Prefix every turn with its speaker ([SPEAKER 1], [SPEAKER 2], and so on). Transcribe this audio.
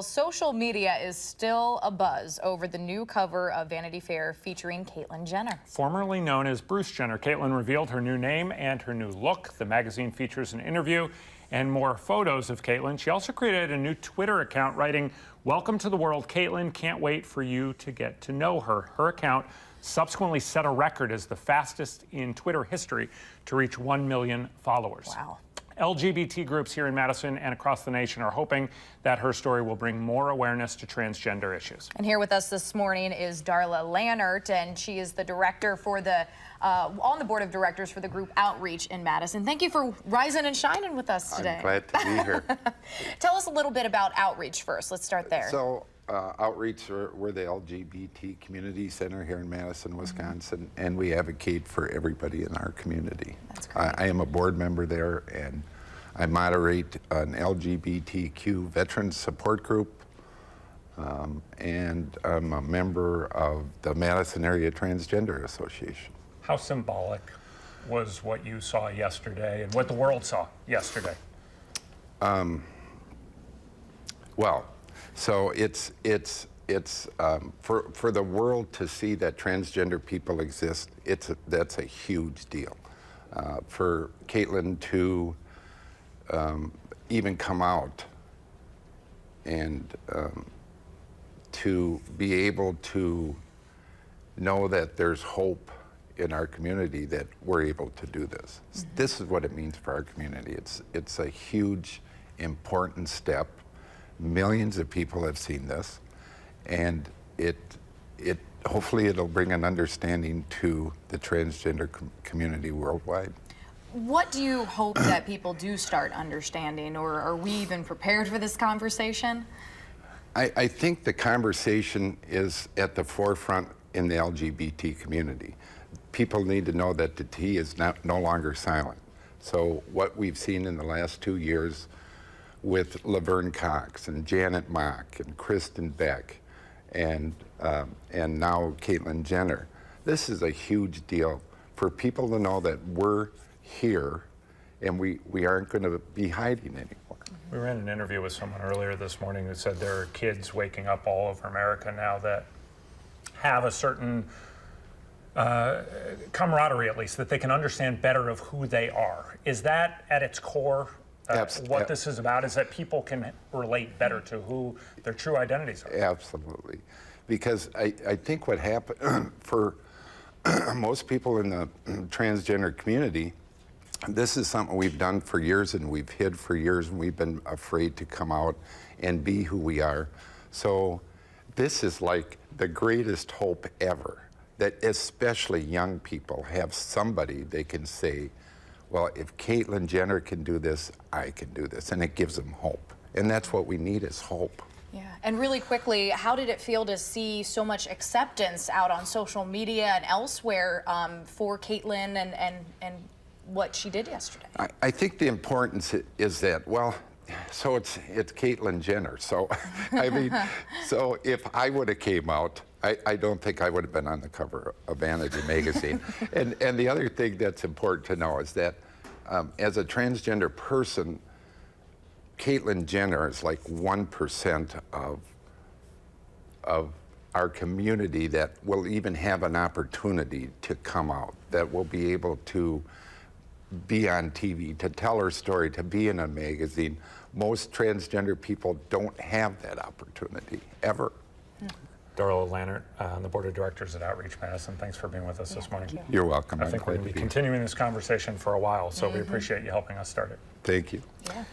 [SPEAKER 1] Social media is still abuzz over the new cover of Vanity Fair featuring Caitlyn Jenner.
[SPEAKER 2] Formerly known as Bruce Jenner, Caitlyn revealed her new name and her new look. The magazine features an interview and more photos of Caitlyn. She also created a new Twitter account writing, "Welcome to the world, Caitlyn. Can't wait for you to get to know her." Her account subsequently set a record as the fastest in Twitter history to reach 1 million followers.
[SPEAKER 1] Wow.
[SPEAKER 2] LGBT groups here in Madison and across the nation are hoping that her story will bring more awareness to transgender issues.
[SPEAKER 1] And here with us this morning is Darla Lannert, and she is the director for the, on the board of directors for the group Outreach in Madison. Thank you for rising and shining with us today.
[SPEAKER 3] I'm glad to be here.
[SPEAKER 1] Tell us a little bit about Outreach first. Let's start there.
[SPEAKER 3] So, Outreach, we're the LGBT community center here in Madison, Wisconsin, and we advocate for everybody in our community.
[SPEAKER 1] That's great.
[SPEAKER 3] I am a board member there, and I moderate an LGBTQ veterans support group, and I'm a member of the Madison Area Transgender Association.
[SPEAKER 2] How symbolic was what you saw yesterday and what the world saw yesterday?
[SPEAKER 3] Well, so it's for the world to see that transgender people exist. That's a huge deal. For Caitlyn to even come out and to be able to know that there's hope in our community, that we're able to do this. This is what it means for our community. It's a huge, important step. Millions of people have seen this, and hopefully it'll bring an understanding to the transgender community worldwide.
[SPEAKER 1] What do you hope that people do start understanding, or are we even prepared for this conversation?
[SPEAKER 3] I think the conversation is at the forefront in the LGBT community. People need to know that the T is no longer silent. So what we've seen in the last 2 years with Laverne Cox and Janet Mock and Kristen Beck and now Caitlyn Jenner, this is a huge deal for people to know that we're here and we aren't going to be hiding anymore.
[SPEAKER 2] We ran an interview with someone earlier this morning who said there are kids waking up all over America now that have a certain camaraderie, at least, that they can understand better of who they are. Is that at its core what this is about, is that people can relate better to who their true identities are?
[SPEAKER 3] Absolutely. Because I think what happened for most people in the transgender community, this is something we've done for years and we've hid for years, and we've been afraid to come out and be who we are. So this is like the greatest hope ever, that especially young people have somebody they can say, well, if Caitlyn Jenner can do this, I can do this, and it gives them hope. And that's what we need, is hope.
[SPEAKER 1] Yeah, and really quickly, how did it feel to see so much acceptance out on social media and elsewhere for Caitlyn and what she did yesterday?
[SPEAKER 3] I think the importance is that, well, so it's Caitlyn Jenner. So, I mean, so if I would have came out, I don't think I would have been on the cover of Vanity magazine. And the other thing that's important to know is that as a transgender person, Caitlyn Jenner is like 1% of our community that will even have an opportunity to come out, that will be able to be on TV, to tell her story, to be in a magazine. Most transgender people don't have that opportunity, ever.
[SPEAKER 2] Darla Lannert on the board of directors at Outreach Madison. Thanks for being with us this morning.
[SPEAKER 3] You're welcome.
[SPEAKER 2] I think we're going to be continuing this conversation for a while, so we appreciate you helping us start it.
[SPEAKER 3] Thank you.
[SPEAKER 1] Yeah.